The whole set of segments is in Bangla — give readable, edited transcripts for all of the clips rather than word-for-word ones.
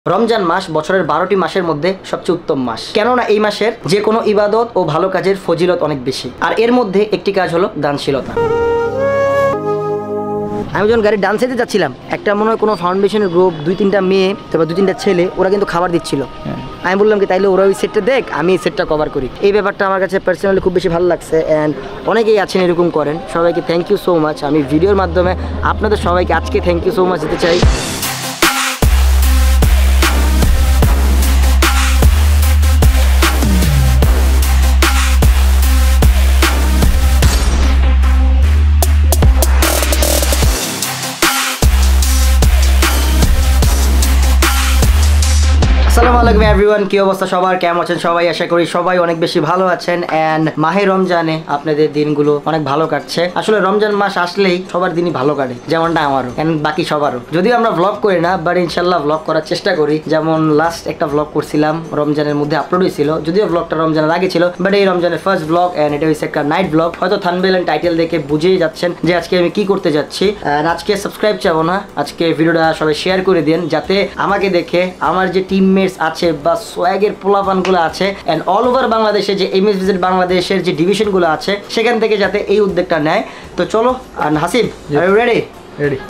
রমজান মাস বছরের 12টি মাসের মধ্যে সবচেয়ে উত্তম মাস, কেননা এই মাসের যে কোনো ইবাদত ও ভালো কাজের ফজিলত অনেক বেশি। আর এর মধ্যে একটি কাজ হলো দানশীলতা। আমি যখন গাড়ির ডান সাইডে যাচ্ছিলাম, একটা মনে হয় কোনো ফাউন্ডেশনের গ্রুপ, 2-3টা মেয়ে, তারপর 2-3টা ছেলে, ওরা কিন্তু খাবার দিচ্ছিল। আমি বললাম কি তাইলে ওরা ওই সেটটা দেখ, আমি এই সেটটা কভার করি। এই ব্যাপারটা আমার কাছে পার্সোনালি খুব বেশি ভালো লাগছে। অ্যান্ড অনেকেই আছেন এরকম করেন। সবাইকে থ্যাংক ইউ সো মাচ। আমি ভিডিওর মাধ্যমে আপনাদের সবাইকে আজকে থ্যাংক ইউ সো মাচ দিতে চাই। আসসালামু আলাইকুম এভরিওয়ান, কি অবস্থা সবার, কেমন আছেন সবাই? আশা করি সবাই অনেক বেশি ভালো আছেন। এন্ড মাহে রমজানে আপনাদের দিনগুলো অনেক ভালো কাটছে। আসলে রমজান মাস আসলেই সবার দিনই ভালো কাটে, যেমনটা আমারও এন্ড বাকি সবারও। যদিও আমরা ব্লগ করি না, বাট ইনশাল্লাহ ব্লগ করার চেষ্টা করি। যেমন লাস্ট একটা ব্লগ করছিলাম, রমজানের মধ্যে আপলোড হয়েছিল, যদিও ব্লগটা রমজানের আগে ছিল, বাট এই রমজানের ফার্স্ট ব্লগ এন্ড এটা হচ্ছে একটা নাইট ব্লগ। হয়তো থাম্বনেল এন্ড টাইটেল দেখে বুঝেই যাচ্ছেন যে আজকে আমি কি করতে যাচ্ছি। আজকে সাবস্ক্রাইব চাবো না, আজকে ভিডিওটা সবাই শেয়ার করে দিন, যাতে আমাকে দেখে আমার যে টিমমেটস আছে বা সোয়াগের পোলাপানগুলো আছে এন্ড অল ওভার বাংলাদেশে যে এমএস ভিজিট বাংলাদেশের যে ডিভিশনগুলো আছে সেখান থেকে যাতে এই উদ্যোগটা নেয়। তো চলো, Hasib, are you ready?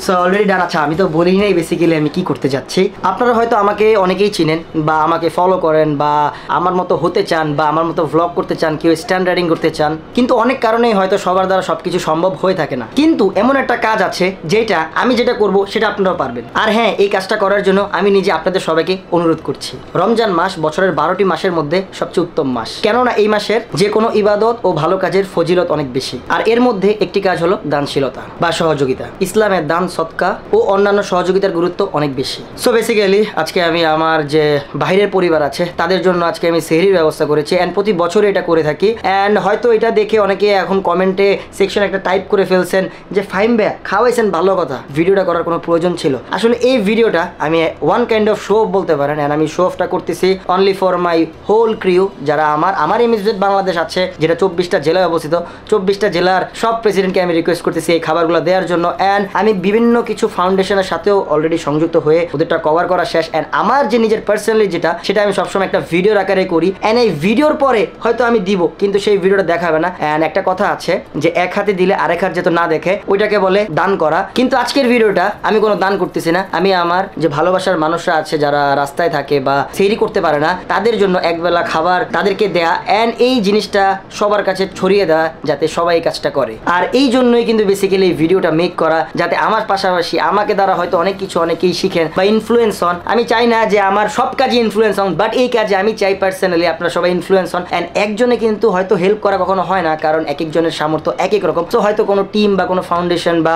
So already done. আচ্ছা, আমি তো বলি নাই বেসিক্যালি আমি কি করতে যাচ্ছি। আপনারা হয়তো আমাকে অনেকেই চিনেন বা আমাকে ফলো করেন বা আমার মতো হতে চান বা আমার মতো ভ্লগ করতে চান, কেউ স্ট্যান্ডার্ডিং করতে চান, কিন্তু অনেক কারণেই হয়তো সবার দ্বারা সবকিছু সম্ভব হয়ে থাকে না। কিন্তু এমন একটা কাজ আছে যেটা আমি যেটা করব সেটা আপনারাও পারবেন। আর হ্যাঁ, এই কাজটা করার জন্য আমি নিজে আপনাদের সবাইকে অনুরোধ করছি। রমজান মাস বছরের 12টি মাসের মধ্যে সবচেয়ে উত্তম মাস, কেননা এই মাসের যে কোনো ইবাদত ও ভালো কাজের ফজিলত অনেক বেশি। আর এর মধ্যে একটি কাজ হলো দানশীলতা বা সহযোগিতা। ইসলামের দান, সদকা ও অন্যান্য সহযোগিতার গুরুত্ব অনেক বেশি। সো বেসিক্যালি আজকে আমি আমার যে বাইরের পরিবার আছে তাদের জন্য আজকে আমি সেহরির ব্যবস্থা করেছি এন্ড প্রতি বছর এটা করে থাকি। এন্ড হয়তো এটা দেখে অনেকে এখন কমেন্টে সেকশন একটা টাইপ করে ফেলছেন যে ফাহিম ভাই খাওয়াইছেন, ভালো কথা, ভিডিওটা করার কোনো প্রয়োজন ছিল। আসলে এই ভিডিওটা আমি one kind of show off বলতে পারেন। এন্ড আমি শো অফটা করতেছি only for my whole crew, যারা আমার এমএসভিজিট বাংলাদেশ আছে, যেটা 24টা জেলায় অবস্থিত। 24টা জেলার সব প্রেসিডেন্টকে আমি রিকোয়েস্ট করতেছি এই খাবারগুলো দেওয়ার জন্য। এন্ড আমি বিভিন্ন কিছু ফাউন্ডেশনের সাথেও অলরেডি সংযুক্ত হয়ে ওদেরটা কভার করা শেষ। এন্ড আমার যে নিজের পার্সোনালি সেটা আমি সবসময় একটা ভিডিওর আকারে করি। এন্ড এই ভিডিওর পরে হয়তো আমি দিব, কিন্তু সেই ভিডিওটা দেখাবে না। এন্ড একটা কথা আছে যে এক হাতে দিলে আরেক হাত যেহেতু না দেখে, ওইটাকে বলে দান করা। কিন্তু আজকের ভিডিওটা আমি কোনো দান করতেছি না, আমি আমার যে ভালোবাসার মানুষরা আছে যারা রাস্তায় থাকে বা সেহরি করতে পারে না, তাদের জন্য একবেলা খাবার তাদেরকে দেয়া এন্ড এই জিনিসটা সবার কাছে ছড়িয়ে দেওয়া, যাতে সবাই এই কাজটা করে। আর এই জন্যই কিন্তু বেসিক্যালি এই ভিডিওটা মেক করা, যাতে আমার পাশাপাশি আমাকে দ্বারা হয়তো অনেক কিছু অনেকেই শিখেন বা ইনফ্লুয়েন্স হন। আমি চাই না যে আমার সব কাজে ইনফ্লুয়েন্স হন, বাট এই কাজে আমি চাই পার্সোনালি আপনারা সবাই ইনফ্লুয়েন্স হন। এন্ড একজনে কিন্তু হয়তো হেল্প করা কখনো হয় না, কারণ এক একজনের সামর্থ্য এক এক রকম। তো হয়তো কোনো টিম বা কোনো ফাউন্ডেশন বা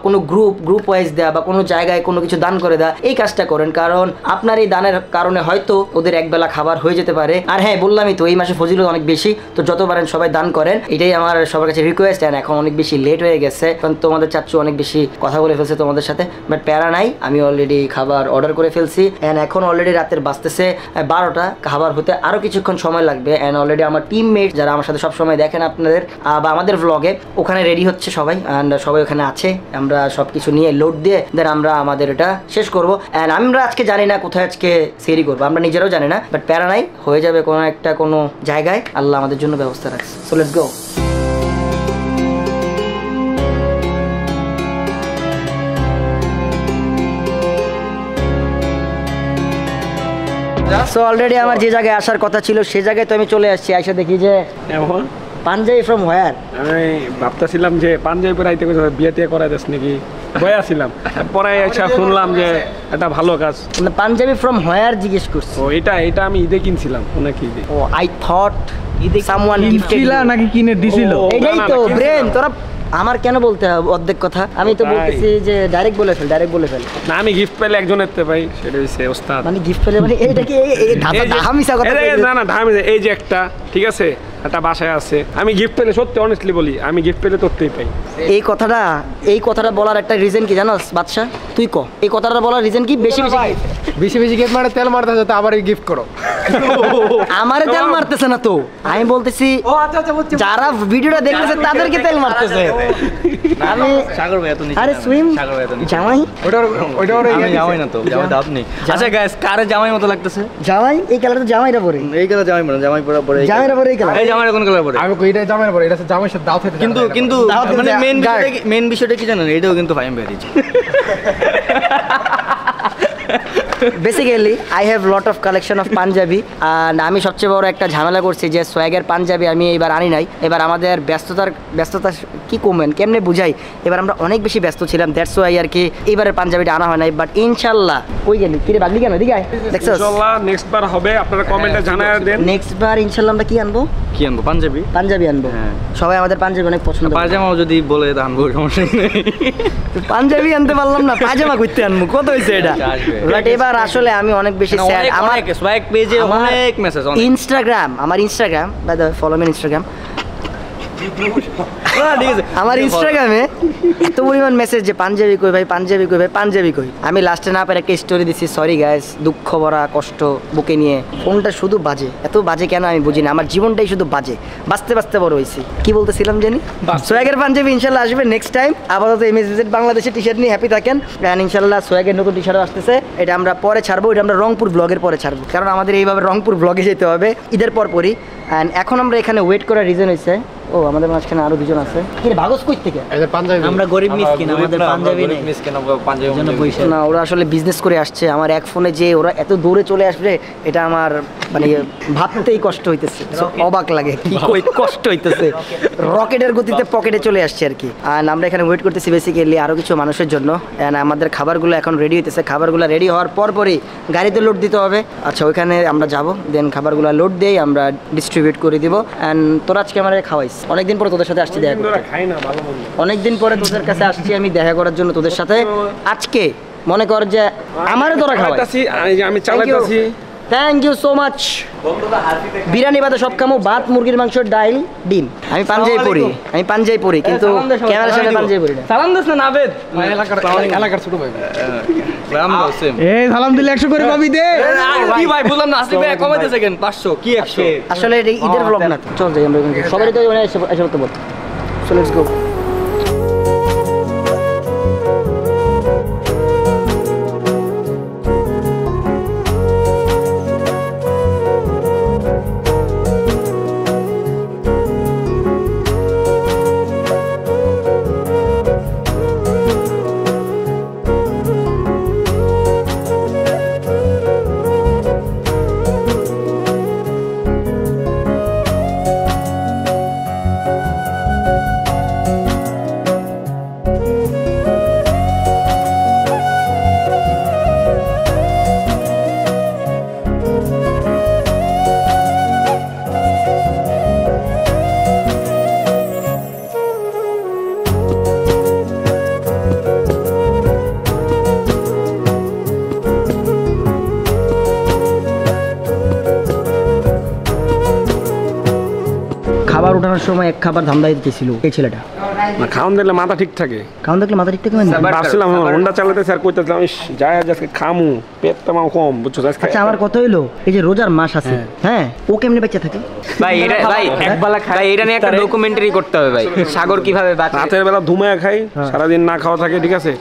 কোনো গ্রুপ ওয়াইজ দেওয়া বা কোনো জায়গায় কোনো কিছু দান করে দেওয়া, এই কাজটা করেন, কারণ আপনার এই দানের কারণে হয়তো ওদের একবেলা খাবার হয়ে যেতে পারে। আর হ্যাঁ, বললামই তো এই মাসে ফজিলত অনেক বেশি, তো যত পারেন সবাই দান করেন, এটাই আমার সবার কাছে রিকোয়েস্ট। এন্ড এখন অনেক বেশি লেট হয়ে গেছে, কারণ তোমাদের চাচ্চু অনেক বেশি কথা বলে ফেলছে তোমাদের সাথে, বাট প্যারা নাই, আমি অলরেডি খাবার অর্ডার করে ফেলছি। এন্ড এখন অলরেডি রাতের বাজতেছে 12টা, খাবার হতে আরো কিছুক্ষণ সময় লাগবে। এন্ড অলরেডি আমার টিমমেট যারা আমার সাথে সবসময় দেখেন আপনাদের বা আমাদের ভ্লগে, ওখানে রেডি হচ্ছে সবাই। এন্ড সবাই ওখানে আছে, আমরা সবকিছু নিয়ে লোড দিয়ে দেন আমরা আমাদের এটা শেষ করব। এন্ড আমরা আজকে জানি না কোথায় আজকে সেহরি করবো, আমরা নিজেরাও জানি না, বাট প্যারা নাই, হয়ে যাবে কোনো জায়গায়। আল্লাহ আমাদের জন্য ব্যবস্থা রাখছে। So let's go. So already আমার যে জায়গায় আসার কথা ছিল সে জায়গায় তো আমি চলে আসছি। আইসা দেখি যে এখন পাঞ্জাবি ফ্রম হোয়ার। আমি ভাবতেছিলাম যে পাঞ্জাবি পরে আইতে বিয়ে টিয়ে করাই দিস নাকি, বয়ে আসছিলাম, পরে এসে শুনলাম যে এটা ভালো কাজ। পাঞ্জাবি ফ্রম হোয়ার জিজ্ঞেস করছি। ও এটা আমি ঈদে কিনছিলাম, অনেক ঈদে। ও আই থট ঈদে সামওয়ান গিফটেড নাকি কিনে দিছিল। এটাই তো ব্রেন, তোরা আমার কেন বলতে হবে অর্ধেক কথা? আমি তো বলতেছি যে ডাইরেক্ট বলে ফেল। না, আমি গিফট পেলে একজনের তে পাই, সেটা হচ্ছে ওস্তাদ। মানে গিফট পেলে মানে এটা কি ধামিসা কথা? না ধামিসা, এই যে একটা ঠিক আছে, একটা বাসায় আছে, আমি গিফট পেলে সত্যি অনেস্টলি বলি, আমি গিফট পেলে তোরতেই পাই। এই কথাটা বলার একটা রিজন কি জানোস বাদশা? তুই ক এই কথাটা বলার রিজন কি? বেশি গিফট মানে তেল মারতে যেতে আবার গিফট করো। আমারে তেল মারতেছে না তো, আমি বলতেছি যারা ভিডিওটা দেখতেছে তাদেরকে তেল মারতেছে। আমি সাগর ভাই এত নিচে আরে সুইম সাগর ভাই এত নিচে জামাই আমি জামাই না তো জামাই তো আপনি আচ্ছা গাইস কারে জামাই মতো লাগতেছে জামাই এই কালার তো জামাইরা পরে, এই কালার জামাই পরে জামাই পরে পরে জামাইরা পরে এই কালার। এই জামাই কোন কালার পরে আমি কই এটা জামাই পরে, এটা জামাই সাথে দাও খেতে কিন্তু কিন্তু দাওয়াত মানে দিতে মেন বিষয়টা কি জানেন, এটাও কিন্তু ফাইম বেরিয়েছে। Basically I have lot of collection of Punjabi, আর আমি সবচেয়ে বড় একটা ঝামেলা করছি যে সোয়াগের পাঞ্জাবি আমি এবার আনি নাই। এবার আমাদের ব্যস্ততা কি কমেন কেমনে বুঝাই, এবার আমরা অনেক বেশি ব্যস্ত ছিলাম, দ্যাটস ওয়াই আর কি এবারের পাঞ্জাবিটা আনা হয় নাই। বাট ইনশাল্লাহ ওই গেলি কিরে বাগলি কেন দিকে দেখছো, ইনশাআল্লাহ নেক্সট বার হবে, আপনারা কমেন্টে জানায় দেন। নেক্সট বার ইনশাল্লাহ আমরা কি আনবো, কি আনবো পাঞ্জাবি পাঞ্জাবি আনবো। হ্যাঁ। সবাই আমাদের পাঞ্জাবি অনেক পছন্দ করে। পাজামাও যদি বলে আনবো সমস্যা নেই। পাঞ্জাবি আনতে পারলাম না, পাজামা করতে আনবো, কত হয়েছে এটা। আসবে। বাট এবার আসলে আমি অনেক বেশি স্যাড। আমার সোয়াগ পেজে অনেক মেসেজ ইনস্টাগ্রাম, আমার Instagram by the follow me Instagram, আমার ইনস্টাগ্রামে এত পরিমাণ মেসেজ যে পাঞ্জাবি কই ভাই, পাঞ্জাবি কই ভাই, পাঞ্জাবি কই। আমি লাস্টে না পেরে একটা স্টোরি দিছি, সরি গাইস, দুঃখ ভরা কষ্ট বুকে নিয়ে। ফোনটা শুধু বাজে, এত বাজে কেন আমি বুঝি না, আমার জীবনটাই শুধু বাজে, বাঁচতে বাঁচতে বড় হয়েছি। কি বলতেছিলাম জানি, সোয়াগের পাঞ্জাবি ইনশাল্লাহ আসবে নেক্সট টাইম। আপাতত এমএসভিজেড বাংলাদেশের টি শার্ট নিয়ে হ্যাপি থাকেন, অ্যান্ড ইনশাল্লাহ সোয়াগের নতুন টি শার্ট আসতেছে, এটা আমরা পরে ছাড়বো, এটা আমরা রংপুর ব্লগের পরে ছাড়বো, কারণ আমাদের এইভাবে রংপুর ব্লগে যেতে হবে ঈদের পরপরই। অ্যান্ড এখন আমরা এখানে ওয়েট করার রিজন হয়েছে, ও আমাদের মাঝখানে আরো দুজন আছে। কি রে ভাগস কই থেকে? এটা পাঞ্জাবি আমরা গরিব মিসকিন, আমাদের পাঞ্জাবি নেই। পাঞ্জাবি না ওরা আসলে বিজনেস করে আসছে, আমার এক ফোনে যে ওরা এত দূরে চলে আসবে এটা আমার মানে ভাবতেই কষ্ট হইতেছে, অবাক লাগে, কি কই কষ্ট হইতেছে। রকেটের গতিতে পকেটে চলে আসছে আর কি। আর আমরা এখানে ওয়েট করতেছি বেসিক্যালি আরো কিছু মানুষের জন্য। এন্ড আমাদের খাবারগুলো এখন রেডি হইতেছে, খাবারগুলো রেডি হওয়ার পরই গাড়িতে লোড দিতে হবে। আচ্ছা ওইখানে আমরা যাব, দেন খাবারগুলো লোড দিয়ে আমরা ডিস্ট্রিবিউট করে দিব। এন্ড তোরা আজকে আমার খাওয়াইস, অনেকদিন পরে তোদের সাথে আসছি দেখা করতে, খাই না ভালো মন্দ। অনেকদিন পরে তোদের কাছে আসছি আমি দেখা করার জন্য তোদের সাথে। আজকে মনে কর যে আমারও তোরা খাওয়াই। আমি চালাইতাছি। Thank you so much. Biryani বাদে সব খামো, ভাত, মুরগির মাংস, ডাইল, ডিম। আমি পাঞ্জাবি পরি কিন্তু ক্যামেরার সামনে পাঞ্জাবি পরি না। সালাম দিস না নাবেদ এলাকার ছোট ভাই। এই সালাম দিলে 100 করে পাবি দে। কি ভাই বললাম না, আসলে ভাই কমাইতেছে কেন 500 কি 100? আসলে এটা ঈদের ব্লগ না, চল যাই আমরা ওখানে। সবারই তো মানে এসে তো বল, সো লেটস গো। খাবার ওঠানোর সময় এক খাবার ধান্দা দিতেছিল এই ছেলেটা। না খাওন দিলে মাথা ঠিক থাকে। কারণ দেখলে মাথা ঠিক থাকে মানে। ভাবছিলাম হোন্ডা চালাতেছি আর কইতেছিলাম যাই আজকে খামু, পেটটা মাও কম বুঝছো আজকে। আচ্ছা আমার কথা হইলো এই যে রোজার মাস আছে, হ্যাঁ ও কেমনে বেঁচে থাকে? ভাই এটা ভাই একবেলা খাই, ভাই এটা নিয়ে একটা ডকুমেন্টারি করতে হবে ভাই, সাগর কিভাবে বাঁচে। রাতের বেলা ধুমায়া খাই, সারাদিন না খাওয়া থাকে, ঠিক আছে।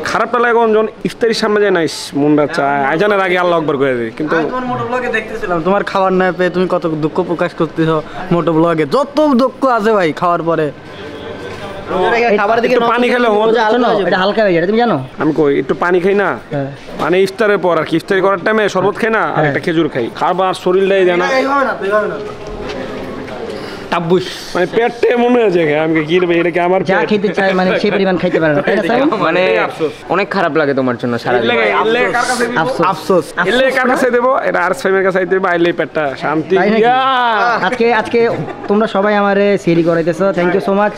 খারাপটা লাগে যখন ইফতারির সামনে যায় নাইস মনটা চায় আইজানের আগে আল্লাহ আকবার করে দেয়। কিন্তু তোমার মোটো ব্লগে দেখতেছিলাম তোমার খাবার না পেয়ে তুমি কত দুঃখ প্রকাশ করতেছো মোটো ব্লগে। যত দুঃখ আছে ভাই খাওয়ার পরে। খাবার দিকে একটু পানি খেলে এটা হালকা হয়ে যায়, তুমি জানো? আমি কই একটু পানি খাই না, মানে ইফতারের পর আর কি, ইফতারি করার টাইমে শরবত খাই না আর একটা খেজুর খাই, খাবার শরীরটাই দেয় না টাব্বুস মানে পেটে মনে আছে আমি কি রে এটা কি আমার যা পেট? খেতে চাই মানে সেই পরিমাণ খাইতে পারে না, তাই না সাইম? মানে অনেক খারাপ লাগে তোমার জন্য সারা দিন। এলে কার কাছে দিব? আফসোস এলে কার কাছে দেব? এটা আরস ফাইমের কাছে দিতে বাইলে পেটটা শান্তি। তাই নাকি? ইয়া! আজকে তোমরা সবাই আমারে সেরি করাইতেছো, থ্যাংক ইউ সো মাচ।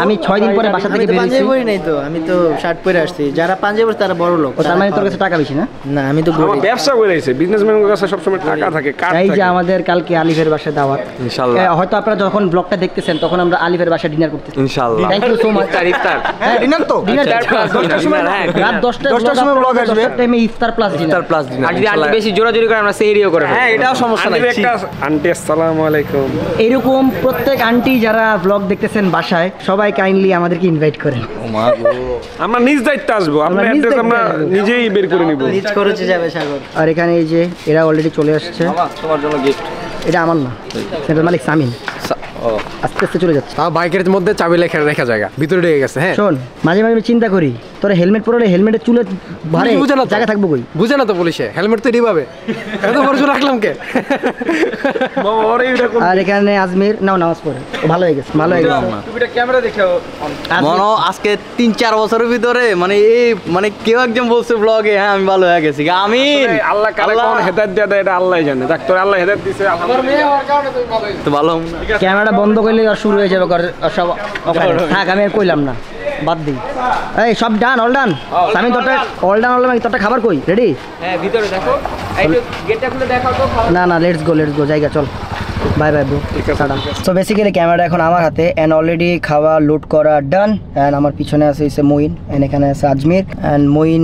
আমি 6 দিন পরে বাসা থেকে বের হইছি। পরি নাই তো, আমি তো শার্ট পরে আসছি, যারা পাঞ্জাবি তারা বড় লোক। ও তার মানে তোর কাছে টাকা বেশি না? না আমি তো আমার ব্যবসা করে আইছে, বিজনেসম্যানের কাছে সবসময় টাকা থাকে, কার্ড এই যে থাকে। আমাদের কালকে আলিফের বাসায় দাওয়াত, ইনশাআল্লাহ। হয়তো আপনারা যখন যখন ব্লগটা দেখতেছেন তখন আমরা আলিফের বাসায় ডিনার করতেছি ইনশাআল্লাহ। Thank you so much. ইফতার হ্যাঁ ডিনার তো ডিনার রাত 10টার সময় ব্লগ আসবে টাইমে ইফতার প্লাস ইফতার প্লাস ডিনার। আর যদি আন্টি বেশি জোরাজোরি করে আমরা সেহরিও করে হ্যাঁ এটাও সমস্যা নাই। আন্টি আসসালামু আলাইকুম। এরকম প্রত্যেক আন্টি যারা ব্লগ দেখতেছেন বাসায় সবাই কাইন্ডলি আমাদেরকে ইনভাইট করেন। আমরা নিজ দায়িত্বে আসবো, আমরা আমরা নিজ অ্যাড্রেস আমরা দায়িত্বে নিজেই বের করে নিব। নিজ খরচে যাবে সাগর। আর এখানে এই যে এরা অলরেডি চলে আসছে। তোমার জন্য গিফট। এটা আমার না, সেন্টার মালিক সামিন আস্তে আস্তে চলে যাচ্ছে। তাও বাইকের মধ্যে চাবি রেখা জায়গা ভিতরে ঢুকে গেছে। হ্যাঁ শোন মাঝে মাঝে আমি চিন্তা করি তোরা হেলমেট পরলে হেলমেটের চুলে ভারে বুঝে না তো। জায়গা থাকবো কই? বুঝে না তো পুলিশে হেলমেট তো পাবে এত বড় জোর রাখলাম কে? আর এখানে আজমির নাও নামাজ পড়ে ও ভালো হয়ে গেছে, ভালো হয়ে গেছে। ক্যামেরা দেখো। মনে হয় আজকে 3-4 বছরের ভিতরে মানে এই মানে কেউ একজন বলছে ব্লগে হ্যাঁ আমি ভালো হয়ে গেছি। আমিন আল্লাহ কারে কোন হেদায়েত দেয় এটা আল্লাহই জানে। দেখ তোর আল্লাহ হেদায়েত দিছে আলহামদুলিল্লাহ। তো ভালো ক্যামেরাটা বন্ধ করলে আর শুরু হয়ে যাবে সব ওখানে। থাক আমি আর কইলাম না, বাদ দিই। এই সব ডান, অল ডান। আমি তোরটা অল ডান, তোরটা খাবার কই রেডি? হ্যাঁ ভিতরে দেখো, একটু গেটটা খুলে দেখাও তো। না না লেটস গো জায়গা চল। Bye bye bro, tata. So basically ক্যামেরাটা এখন আমার হাতে এন্ড অলরেডি খাওয়া লোড করা ডান। এন্ড আমার পিছনে আছে হইছে মঈন এন্ড এখানে আছে আজমির এন্ড মঈন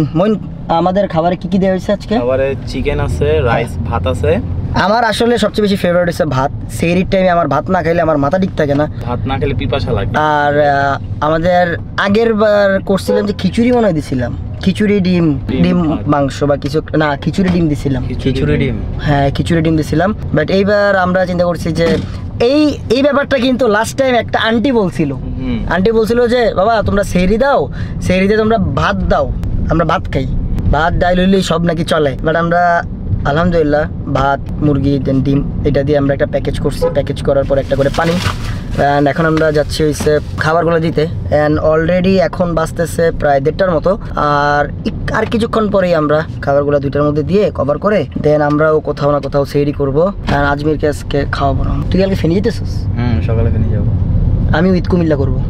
আমাদের খাবারে কি কি দেওয়া হয়েছে আজকে? খাবারে চিকেন আছে, রাইস, ভাত আছে। আমার আসলে সবচেয়ে বেশি ফেভারিট হচ্ছে ভাত। সেহরির টাইমে আমার ভাত না খাইলে আমার মাথা ঠিক থাকে না। ভাত না খেলে পিপাসা লাগে। আর আমাদের আগের বার করছিলাম যে খিচুড়ি মনে হয় দিছিলাম, খিচুড়ি ডিম মাংস বা কিছু না, খিচুড়ি ডিম দিছিলাম। খিচুড়ি ডিম। হ্যাঁ খিচুড়ি ডিম দিছিলাম। বাট এইবার আমরা চিন্তা করছি যে এই ব্যাপারটা কিন্তু লাস্ট টাইম একটা আন্টি বলছিল যে বাবা তোমরা সেহরি দাও, সেহরিতে তোমরা ভাত দাও, আমরা ভাত খাই, ভাত ডাল হইলেই সব নাকি চলে। বাট আমরা আলহামদুলিল্লাহ ভাত, মুরগি, দেন ডিম এটা দিয়ে আমরা একটা প্যাকেজ করছি। প্যাকেজ করার পর একটা করে পানি। অ্যান্ড এখন আমরা যাচ্ছি হইছে খাবারগুলো দিতে। অ্যান্ড অলরেডি এখন বাজতেছে প্রায় 1:30টার মতো। আর কিছুক্ষণ পরেই আমরা খাবারগুলো 2টার মধ্যে দিয়ে কভার করে দেন আমরাও কোথাও না কোথাও সেহরি করবো। অ্যান্ড আজমিরকে আজকে খাওয়াবো না। তুই কালকে ফেনি যেতেছিস? সকালে ফেনি যাবো। আমি উইথ কুমিল্লা করবো।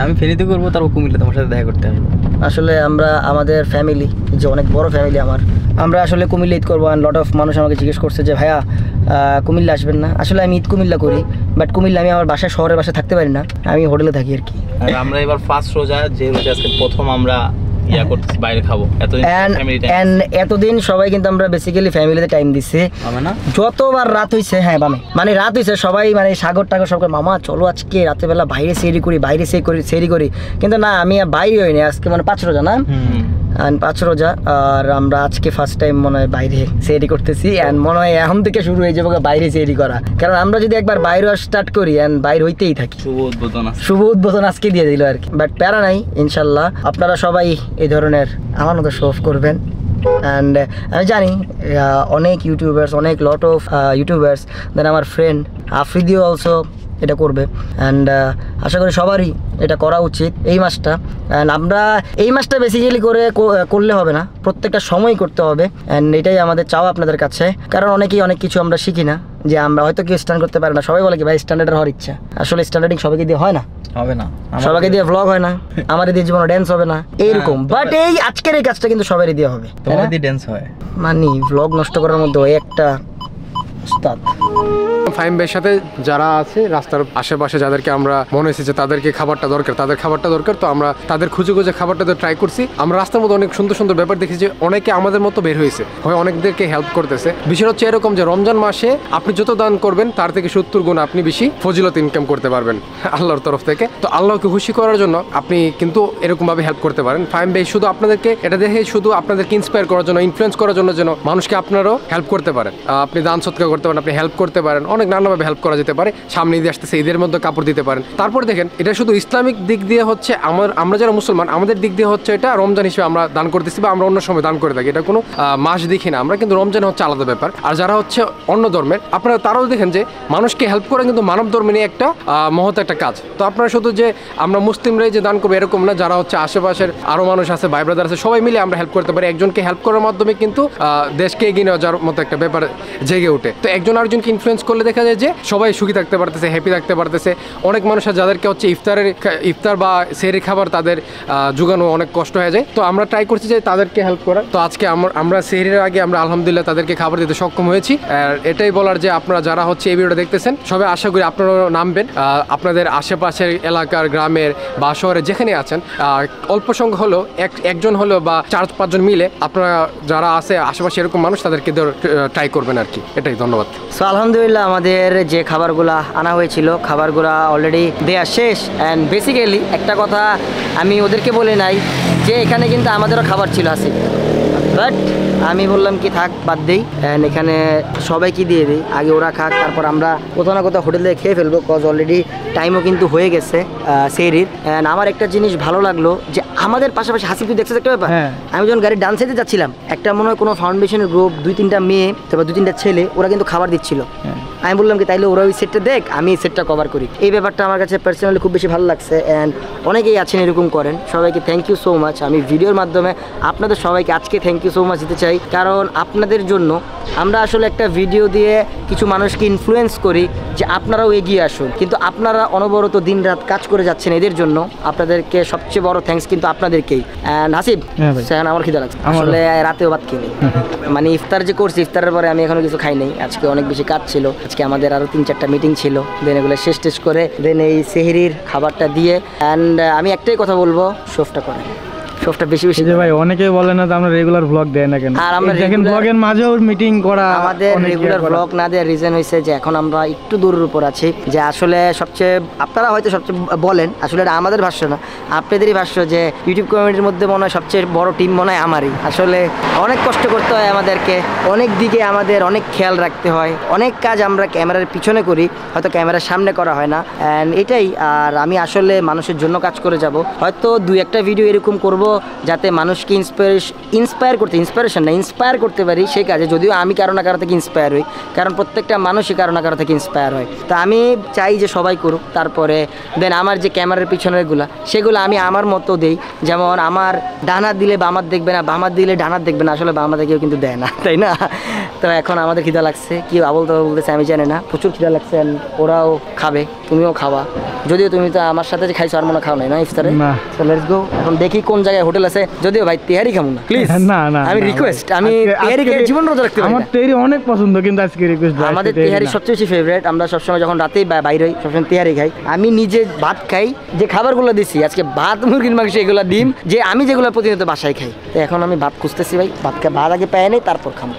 আমি ফেনিতে করবো, তারপর কুমিল্লা তোমার সাথে দেখা করতে আসবো। আসলে আমরা আমাদের ফ্যামিলি যে অনেক বড় ফ্যামিলি আমরা আসলে কুমিল্লা ঈদ করবো। অ্যান্ড লট অফ মানুষ আমাকে জিজ্ঞেস করছে যে ভাইয়া কুমিল্লা আসবেন না? আসলে আমি ঈদ কুমিল্লা করি, বাট কুমিল্লা আমি আমার শহরের বাসায় থাকতে পারি না, আমি হোটেলে থাকি আর কি। আর আমরা এবার ফার্স্ট রোজা, যে রোজা আজকে প্রথম আমরা করতেছি, বাইরে খাবো। এতদিন সবাই কিন্তু আমরা বেসিক্যালি ফ্যামিলিতে টাইম দিচ্ছি। যতবার রাত হইছে, হ্যাঁ বামে মানে রাত হইছে, সবাই মানে সাগর টাগর সব মামা চলো আজকে রাতের বেলা বাইরে সেহরি করি, বাইরে সেহরি করি। কিন্তু না, আমি বাইরে হইনি আজকে, মানে 5 রোজা না, 5 রোজা। আর আমরা আজকে ফার্স্ট টাইম মনে হয় বাইরে সেহরি করতেছি। অ্যান্ড মনে হয় এখন থেকে শুরু হয়ে যাবো বাইরে সেহরি করা, কারণ আমরা যদি একবার বাইরে স্টার্ট করি অ্যান্ড বাইরে হইতেই থাকি। শুভ উদ্বোধন আজকে দিয়ে দিল আর কি। বাট প্যারা নাই, ইনশাল্লাহ আপনারা সবাই এই ধরনের আমার মতো শো অফ করবেন। অ্যান্ড আমি জানি অনেক ইউটিউবার্স, অনেক লট অফ ইউটিউবার্স, দেন আমার ফ্রেন্ড আফ্রিদিও অলসো এটা করবে। অ্যান্ড আশা করি সবারই এটা করা উচিত এই মাসটা। অ্যান্ড আমরা এই মাসটা বেসিক্যালি করলে হবে না, প্রত্যেকটা সময় করতে হবে। অ্যান্ড এটাই আমাদের চাওয়া আপনাদের কাছে, কারণ অনেকেই অনেক কিছু আমরা শিখি না, যে আমরা হয়তো কেউ স্ট্যান্ড করতে পারে না। সবাই বলে কি ভাই স্ট্যান্ডার্ড হওয়ার ইচ্ছা, আসলে স্ট্যান্ডার্ডিং সবাইকে দিয়ে হয় না, সবাইকে দিয়ে ভ্লগ হয় না, আমার দিয়ে জীবনে ড্যান্স হবে না এরকম। বাট এই আজকের এই কাজটা কিন্তু সবারই দিয়ে হবে, ড্যান্স হয় মানে ভ্লগ নষ্ট করার মধ্যে ওই একটা উস্তাদ। ফাইম ভাইয়ের সাথে যারা আছে রাস্তার আশেপাশে, যাদেরকে আমরা মনে হয়েছে যে তাদেরকে খাবারটা দরকার, তাদের খাবারটা দরকার, তো আমরা তাদের খুঁজে খাবারটা ট্রাই করছি। আমরা রাস্তার মধ্যে অনেক সুন্দর সুন্দর ব্যাপার দেখেছি যে অনেকে আমাদের মতো বের হয়েছে, হয় অনেকদেরকে হেল্প করতেছে। বিষয় হচ্ছে এরকম যে রমজান মাসে আপনি যত দান করবেন তার থেকে 70 গুণ আপনি বেশি ফজিলত ইনকাম করতে পারবেন আল্লাহর তরফ থেকে। তো আল্লাহকে খুশি করার জন্য আপনি কিন্তু এরকম ভাবে হেল্প করতে পারেন। ফাইম ভাই শুধু আপনাদেরকে এটা দেখে শুধু আপনাদেরকে ইন্সপায়ার করার জন্য, ইনফ্লুয়েন্স করার জন্য যেন মানুষকে আপনারাও হেল্প করতে পারেন। আপনি দান সৎকার করতে পারেন, আপনি হেল্প করতে পারেন, অনেক নানাভাবে হেল্প করা যেতে পারে। সামনে ঈদ আসতেছে, ঈদের মধ্যে কাপড় দিতে পারেন। তারপর দেখেন এটা শুধু ইসলামিক দিক দিয়ে হচ্ছে, আমরা যারা মুসলমান আমাদের দিক দিয়ে হচ্ছে এটা রমজান হিসেবে আমরা দান করতেছি, বা আমরা অন্য সময় দান করে থাকি, এটা কোনো মাস দেখি না আমরা, কিন্তু রমজান হচ্ছে আলাদা ব্যাপার। আর যারা হচ্ছে অন্য ধর্মের, আপনারা তারাও দেখেন যে মানুষকে হেল্প করা কিন্তু মানব ধর্মে নিয়ে একটা মহৎ একটা কাজ। তো আপনারা শুধু যে আমরা মুসলিমরাই যে দান করবো এরকম না, যারা হচ্ছে আশেপাশের আরো মানুষ আছে, ভাই ব্রাদার আছে, সবাই মিলে আমরা হেল্প করতে পারি। একজনকে হেল্প করার মাধ্যমে কিন্তু দেশকে এগিয়ে নেওয়া যাওয়ার মতো একটা ব্যাপার জেগে ওঠে। তো একজন আরেকজনকে ইনফ্লুয়েন্স করলে দেখা যায় যে সবাই সুখী থাকতে পারতেছে, হ্যাপি থাকতে পারতেছে। অনেক মানুষ আছে যাদেরকে হচ্ছে ইফতার বা সেহরি খাবার তাদের জোগানো অনেক কষ্ট হয়ে যায়। তো আমরা ট্রাই করছি যে তাদেরকে হেল্প করার। তো আজকে আমরা সেহরির আগে আমরা আলহামদুলিল্লাহ তাদেরকে খাবার দিতে সক্ষম হয়েছি। আর এটাই বলার যে আপনারা যারা হচ্ছে এই ভিডিওটা দেখতেছেন সবাই আশা করি আপনারা নামবেন, আপনাদের আশেপাশের এলাকার, গ্রামের বা শহরে যেখানে আছেন অল্প সংখ্যা হলেও একজন হলেও বা 4-5 জন মিলে আপনারা যারা আছে আশেপাশে এরকম মানুষ তাদেরকে ট্রাই করবেন আর কি। এটাই, ধন্যবাদ। সো আলহামদুলিল্লাহ আমাদের যে খাবারগুলা আনা হয়েছিল খাবারগুলা অলরেডি দেয়া শেষ। অ্যান্ড বেসিক্যালি একটা কথা আমি ওদেরকে বলে নাই যে এখানে কিন্তু আমাদেরও খাবার ছিল আসি, বাট আমি বললাম কি থাক বাদ দেই, অ্যান্ড এখানে সবাইকে দিয়ে দিই, আগে ওরা খাক তারপর আমরা কোথাও না কোথাও হোটেলে খেয়ে ফেলবো, কজ অলরেডি টাইমও কিন্তু হয়ে গেছে সেহরির। অ্যান্ড আমার একটা জিনিস ভালো লাগলো যে আমাদের পাশাপাশি হাসিব তুই দেখছিস একটা ব্যাপার, আমি যখন গাড়ির ডান সাইডে যাচ্ছিলাম একটা মনে হয় কোনো ফাউন্ডেশনের গ্রুপ 2-3টা মেয়ে তারপর 2-3টা ছেলে ওরা কিন্তু খাবার দিচ্ছিল। আমি বললাম কি তাইলে ওরা ওই সেটটা দেখ, আমি এই সেটটা কভার করি। এই ব্যাপারটা আমার কাছে পার্সোনালি খুব বেশি ভালো লাগছে। অ্যান্ড অনেকেই আছেন এরকম করেন, সবাইকে থ্যাংক ইউ সো মাচ। আমি ভিডিওর মাধ্যমে আপনাদের সবাইকে আজকে থ্যাংক ইউ সো মাচ দিতে চাই, কারণ আপনাদের জন্য আমরা আসলে একটা ভিডিও দিয়ে কিছু মানুষকে ইনফ্লুয়েন্স করি যে আপনারাও এগিয়ে আসুন, কিন্তু আপনারা অনবরত দিন রাত কাজ করে যাচ্ছেন এদের জন্য। আপনাদেরকে সবচেয়ে বড় থ্যাঙ্কস কিন্তু আপনাদেরকেই। অ্যান্ড হাসিব সেখানে আমার খিদা লাগছে আসলে, রাতেও ভাত খেয়ে মানে ইফতার যে করছি ইফতারের পরে আমি এখনো কিছু খাই নাই, আজকে অনেক বেশি কাজ ছিল, আজকে আমাদের আরও 3-4টা মিটিং ছিল, দেন এগুলো শেষ করে দেন এই সেহরির খাবারটা দিয়ে। অ্যান্ড আমি একটাই কথা বলবো, শোফটা করেন, শোফটা বেশি বেশি যে ভাই অনেকেই বলে না যে আমরা রেগুলার ব্লগ দেই না কেন, আর আমরা দেখেন ব্লগের মাঝেও মিটিং করা। আমাদের রেগুলার ব্লগ না দেওয়ার রিজন হয়েছে যে এখন আমরা একটু দূরের উপর আছি, যে আসলে সবচেয়ে আপনারা হয়তো সবচেয়ে বলেন, আসলে এটা আমাদের ভাষ্য না, আপনাদেরই ভাষ্য, যে ইউটিউব কমিউনিটির মধ্যে মনে হয় সবচেয়ে বড় টিম মনে হয় আমারই। আসলে অনেক কষ্ট করতে হয় আমাদেরকে, অনেক দিকে আমাদের অনেক খেয়াল রাখতে হয়, অনেক কাজ আমরা ক্যামেরার পিছনে করি, হয়তো ক্যামেরার সামনে করা হয় না। অ্যান্ড এটাই, আর আমি আসলে মানুষের জন্য কাজ করে যাব, হয়তো 2-1টা ভিডিও এরকম করব যাতে মানুষকে ইন্সপায়ার করতে পারি সেই কাজে, যদিও আমি কারো না কারো থেকে ইন্সপায়ার হই, কারণ প্রত্যেকটা মানুষই কারো না কারো থেকে ইন্সপায়ার হয়। তা আমি চাই যে সবাই করুক, তারপরে দেন আমার যে ক্যামেরার পিছনেরগুলো সেগুলো আমি আমার মতো দেই, যেমন আমার ডানাত দিলে বামাত দেখবে না, বামাত দিলে ডানাত দেখবে না, আসলে বামাতে কেউ কিন্তু দেয় না, তাই না? তো এখন আমাদের খিদা লাগছে, কি আবল তাবল বলতেছে আমি জানি না, প্রচুর খিদা লাগছে, ওরাও খাবে, তুমিও খাওয়া, যদিও তুমি তো আমার সাথে যে খাইছো আর মনে খাও নাই না ইফতারে। তো লেটস গো, এখন দেখি কোন জায়গায় হোটেল আছে, যদিও ভাই তেহারি খাবো না প্লিজ, না না আমি রিকোয়েস্ট, আমি তেহারি খেয়ে জীবন রোজা রাখতে পারি আমার না। তেহারি অনেক পছন্দ, কিন্তু আজকে রিকোয়েস্ট আমাদের তেহারি সবচেয়ে বেশি ফেভারিট, আমরা সবসময় যখন রাতেই বাইরে হই সবসময় তেহারি খাই। আমি নিজে ভাত খাই, যে খাবারগুলো দিছি আজকে ভাত, মুরগির মাংস, এগুলো ডিম, যে আমি যেগুলো প্রতিনিয়ত বাসায় খাই। তো এখন আমি ভাত খুঁজতেছি ভাই, ভাত আগে পাই নেই, তারপর খাবো।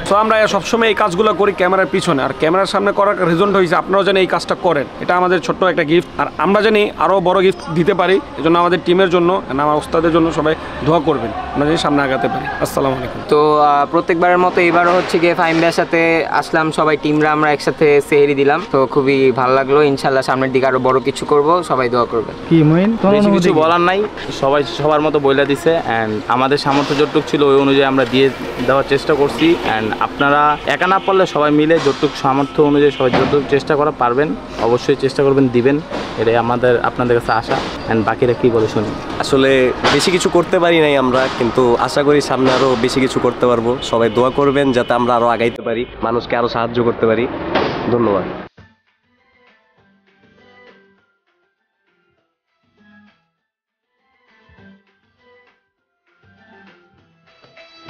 তো আমরা সবসময় এই কাজগুলো করি ক্যামেরার পিছনে, আর ক্যামেরার সামনে করার রিজনটা হয়েছে আপনারাও যেন এই কাজটা করেন, এটা আমাদের ছোট্ট একটা গিফট, আর আমরা জানি আরও বড় গিফট দিতে পারি, এজন্য আমাদের টিমের জন্য, আমার ওস্তাদের জন্য সবাই দোয়া করবেন, আমরা জানি সামনে আগাতে পারি। আসসালামু আলাইকুম। তো প্রত্যেকবারের মতো এবারও হচ্ছে গিয়ে ফাহিম ভাইয়ের সাথে আসলাম, সবাই টিমরা আমরা একসাথে সেহরি দিলাম, তো খুবই ভালো লাগলো। ইনশাল্লাহ সামনের দিকে আরো বড় কিছু করব, সবাই দোয়া করবেন। কি মইন বেশি কিছু বলার নাই, সবাই সবার মতো বইলা দিছে, অ্যান্ড আমাদের সামর্থ্য যতটুকু ছিল ওই অনুযায়ী আমরা দিয়ে দেওয়ার চেষ্টা করছি। অ্যান্ড আপনারা একা না পারলে সবাই মিলে যতটুকু সামর্থ্য অনুযায়ী সবাই যতটুকু চেষ্টা করা পারবেন অবশ্যই চেষ্টা করবেন দিবেন, এটাই আপনাদের কাছে আশা। অ্যান্ড বাকিরা কি বলে শুনি। আসলে বেশি কিছু করতে পারি নাই আমরা, কিন্তু আশা করি সামনে আরো বেশি কিছু করতে পারবো। সবাই দোয়া করবেন যাতে আমরা আরো আগাইতে পারি, মানুষকে আরো সাহায্য করতে পারি। ধন্যবাদ।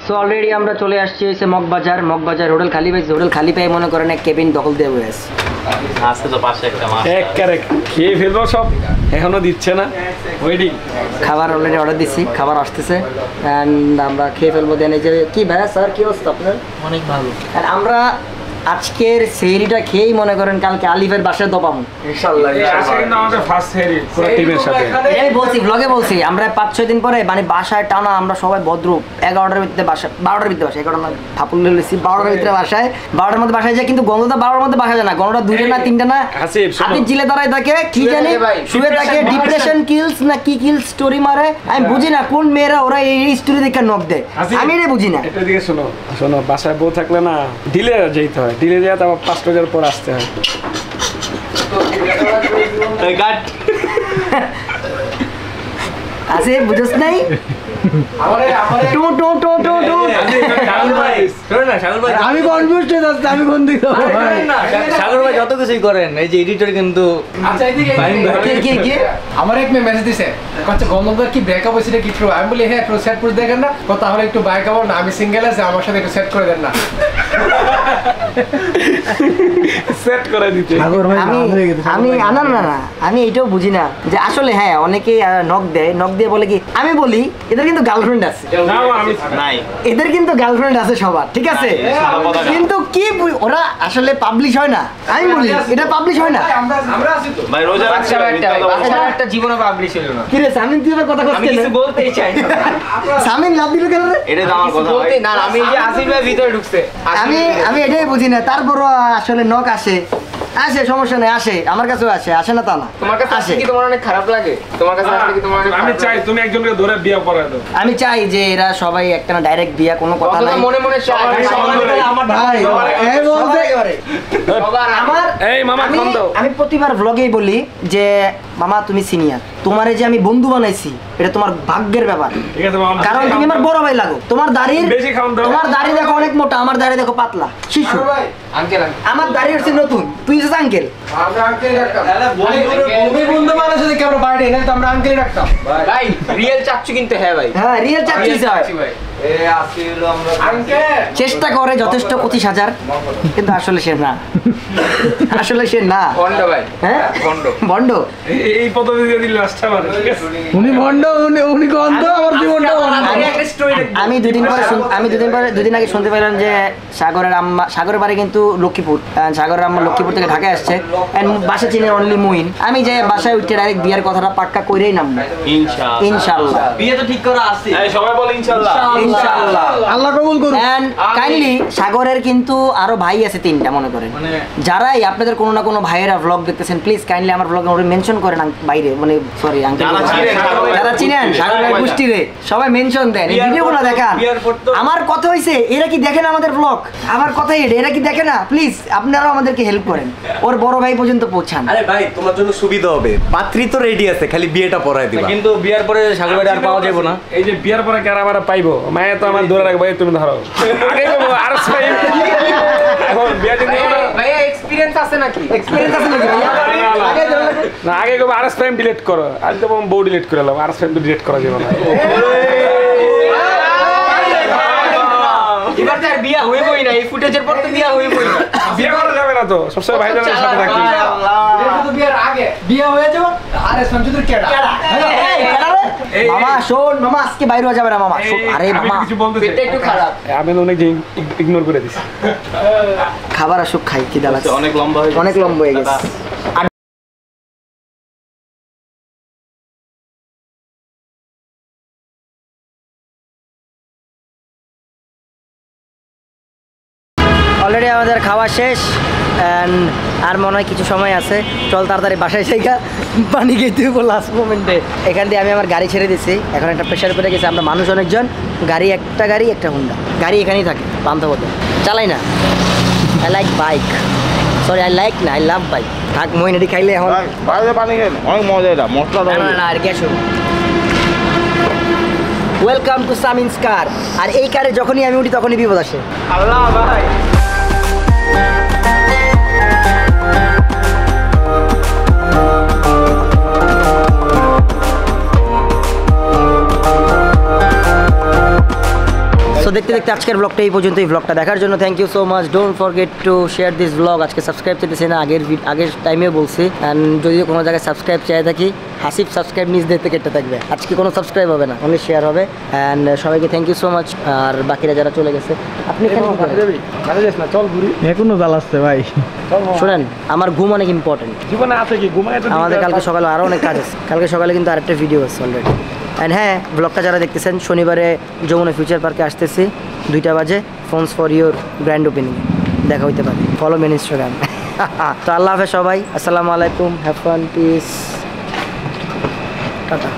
সো অলরেডি আমরা চলে আসছি হচ্ছে মগবাজার হোটেল খালি পাইছি, হোটেল খালি পাই মনে করেন এক কেবিন দখল দিয়ে বসে আছে। আসতে তো পাশে একটা মাছ এক ক্যারেক খেয়ে ফেলবো সব, এখনো দিচ্ছে না, ওয়েটিং। খাবার অলরেডি অর্ডার দিচ্ছি, খাবার আসতেছে, অ্যান্ড আমরা খেয়ে ফেলবো। দেন এই যে কি ভাইয়া স্যার কি অবস্থা আপনার? অনেক ভালো। আর আমরা আজকের সেহরিটা খেয়েই মনে করেন কালকে আলিফের বাসায় দপাবো ইনশাআল্লাহ। আমাদের ফার্স্ট সেহরি পুরো টিমের সাথে, আমি বলছি ব্লগে বলছি আমরা 5-6 দিন পরে মানে বাসায় টানা আমরা সবাই ভদ্র 11টার ভিতরে বাসা, 12টার ভিতরে বাসায়, 11টা না ফাপুল লেছি 12টার ভিতরে বাসায়, 12টার মধ্যে বাসায় যায়, কিন্তু গন্ধটা 12টার মধ্যে বাসায় যায় না, গন্ধটা 2টা না 3টা না, হাতির জিলে দাঁড়ায় থাকে, কি জানি শুয়ে থাকে, ডিপ্রেশন কিলস না কি কিলস স্টোরি মারে, আমি বুঝি না কোন মেয়েরা ওরা এই স্টোরি দেখে নক দেয়, আমি এটা বুঝি না। এটা দিকে শোনো শোনো, বাসায় বউ থাকলে না ডিলে যেতে হয়, ডিলে যেতে আবার 5 বছর পর আসতে হয়। আছে বুঝছ নাই two two two two two আমি কনফিউজড হয়ে যাচ্ছি আমি কোন দিকে যাবো ভাই। সাগর ভাই যত কিছুই করেন এই যে এডিটর কিন্তু আচ্ছা এদিকে কি আমার এক মেয়ে মেসেজ দিছে কচ্ছে গন্ধদার কি ব্রেকআপ হয়েছে কি ট্রু আমি বলি হ্যাঁ ট্রু সেট করে দেখেন না তো তাহলে একটু ব্রেকআপ না আমি সিঙ্গেল আছে আমার সাথে একটু সেট করে দেন না সেট করে দিতে সাগর ভাই আমি বাদ হয়ে গেছে, সাগর আমি ভাই। না না না আমি এটাও বুঝি না যে আসলে হ্যাঁ অনেকে নক দিয়ে বলে কি আমি বলি এদের কিন্তু গার্লফ্রেন্ড আছে নাই এদের কিন্তু গার্লফ্রেন্ড আছে সবার ঠিক আছে কিন্তু কি ওরা আসলে পাবলিশ হয় না আমি বলি এটা পাবলিশ হয় না আমরা আছি তো ভাই রোজা রাখছে বাচ্চারা একটা জীবনে পাবলিশ হলো না কি রে সামিন তুই এবার কথা আমি কিছু করছিস বলতেই চাই না সামিন লাভ দিল কেন রে এটা তো আমার কথা ভাই বলতে না আমি যে আসিফ ভাই ভিতরে ঢুকছে আমি এটাই বুঝি না তারপরও আসলে নক আসে সমস্যা নেই আসে আমার কাছেও আসে না তা না তোমার কাছে আসলে আসে কি তোমার অনেক খারাপ লাগে তোমার কাছে আসলে কি তোমার অনেক আমি খারাপ চাই লাগে? তুমি একজনকে ধরে বিয়ে করায় দাও আমি চাই যে এরা সবাই একটা না ডাইরেক্ট বিয়া কোনো কথা অথবা নাই মনে মনে চাই আমার ভাই এই বলতে সবার আমার এই মামা আমি- কম দাও আমি প্রতিবার ভ্লগেই বলি যে মামা তুমি সিনিয়র তোমারে যে আমি বন্ধু বানাইছি এটা তোমার ভাগ্যের ব্যাপার ঠিক আছে মামা কারণ তুমি আমার বড় ভাই লাগো তোমার দাড়ির বেশি খাওন দাও। তোমার দাড়ি দেখো অনেক মোটা আমার দাড়ি দেখো পাতলা শিশু আঙ্কেল আমার দাড়ি হচ্ছে নতুন তুই হচ্ছে আঙ্কেল আমরা আঙ্কেল রাখতাম বন্ধু বন্ধু মানুষ যদি কেমন বাইরে এনে তো আমরা আঙ্কেল রাখতাম ভাই রিয়েল চাচ্ছু কিন্তু হ্যাঁ ভাই হ্যাঁ রিয়েল চাচ্ছি হয় ভাই আমরা আঙ্কেল চেষ্টা করে যথেষ্ট 25,000 কিন্তু আসলে সে না আসলে সে না বন্ড ভাই হ্যাঁ বন্ড বন্ড এই পদ্ধতি দিয়ে দিলে লাস্টটা মানে ঠিক আছে উনি ভণ্ড উনি গন্ধ আমার জীবনটা ভণ্ড। আমি দুদিন আগে শুনতে পেলাম যে সাগরের বাড়ি কিন্তু লক্ষ্মীপুর সাগরের আম্মা লক্ষ্মীপুর থেকে ঢাকায় আসছে এন্ড বাসা চিনে অনলি মুইন আমি যে বাসায় উঠে ডাইরেক্ট বিয়ের কথাটা পাক্কা করেই নামবো ইনশাআল্লাহ ইনশাআল্লাহ বিয়ে তো ঠিক করা আছে এই সবাই বল ইনশাআল্লাহ ইনশাআল্লাহ আল্লাহ কবুল করুন। এন্ড কাইন্ডলি সাগরের কিন্তু আরো ভাই আছে 3টা মনে করেন যারাই আপনাদের কোনো না কোনো ভাইয়েরা ব্লগ দেখতেছেন প্লিজ কাইন্ডলি আমার ব্লগে মেনশন করেন বাইরে মানে সরি আঙ্কেল যারা চিনেন, যারা চিনেন সাগরের গোষ্ঠীরে সবাই মেনশন দেন এই ভিডিওগুলো দেখান আমার কথা হইছে এরা কি দেখেন আমাদের ব্লগ আমার কথা এরা কি দেখে না প্লিজ আপনারাও আমাদেরকে হেল্প করেন ওর বড় ভাই পর্যন্ত পৌঁছান আরে ভাই তোমার জন্য সুবিধা হবে পাত্রী তো রেডি আছে খালি বিয়েটা পড়ায় দিবা কিন্তু বিয়ার পরে সাগর ভাই আর পাওয়া যাবে না এই যে বিয়ার পরে কারা আমরা পাইবো মায়ে তো আমার ধরে রাখবো এই তুমি ধরো আগে বলবো আর সাই এখন বিয়া দিন ভাই এক্সপেরিয়েন্স আছে নাকি এক্সপেরিয়েন্স আছে নাকি না আগে কবে আর টাইম ডিলিট করো আর তো বউ ডিলিট করে লাম আর টাইম তো ডিলিট করা যাবে না এবার তো আর বিয়া হইবই না এই ফুটেজের পর তো বিয়া হইবই না বিয়ে করা যাবে না তো সবসময় ভাইদের সাথে থাকি এটা তো বিয়ের আগে বিয়ে হয়ে যাবে আর শামসুদের কেডা মামা শোন মামা আজকে বাইরে হয়ে যাবে না মামা শোন, আরে আমি মামা কিছু বলতে পেটটা একটু খারাপ আমি তো অনেক ইগনোর করে দিছি খাবার আসুক খাই কি দাঁড়াচ্ছে অনেক লম্বা হয়ে অনেক লম্বা হয়ে গেছে অলরেডি আমাদের খাওয়া শেষ অ্যান্ড আর মনে হয় কিছু সময় আছে চল তাড়াতাড়ি বাসায় জায়গা পানি খেতে হবো লাস্ট মোমেন্টে এখান দিয়ে আমি আমার গাড়ি ছেড়ে দিছি এখন একটা প্রেশার করে গেছি আমরা মানুষ অনেকজন গাড়ি একটা হুন্ডা গাড়ি এখানেই থাকে পান্থপথে চালাই না I like bike sorry I like না আই লাভ বাইক থাক মইনাটি খাইলে এখন বাইরে পানি খেয়ে অনেক মজা এটা মশলা না আর গ্যাস ওয়েলকাম টু সামিনস কার আর এই কারে যখনই আমি উঠি তখনই বিপদ আসে আল্লাহ ভাই সো দেখতে দেখতে আজকের ব্লগটা এই পর্যন্ত এই ব্লগটা দেখার জন্য thank you so much don't forget to share this blog আজকে সাবস্ক্রাইব করতেছি না আগের টাইমেও বলছি অ্যান্ড যদিও কোনো জায়গায় সাবস্ক্রাইব চাই থাকি হাসিফ সাবস্ক্রাইব নিজ দেখতে কেটে থাকবে আজকে কোনো সাবস্ক্রাইব হবে না অনলি শেয়ার হবে অ্যান্ড সবাইকে থ্যাংক ইউ সো মাচ আর বাকিরা যারা চলে গেছে আপনি এখানে কি করেন? চল ঘুরি এখনো জ্বালাচ্ছে ভাই শোনেন আমার ঘুম অনেক ইম্পর্টেন্ট জীবনে আছে কি ঘুমায় তো আমাদের কালকে সকালে আরও অনেক কাজ আছে কালকে সকালে কিন্তু আরেকটা ভিডিও আছে অলরেডি অ্যান্ড হ্যাঁ ব্লগটা যারা দেখতেছেন শনিবারে যমুনা ফিউচার পার্কে আসতেছি 2টা বাজে phones for your grand opening দেখা হইতে পারে ফলো মেন ইনস্টাগ্রাম তো আল্লাহ হাফেজ সবাই আসসালামু আলাইকুম হ্যাভ ফান পিস টাটা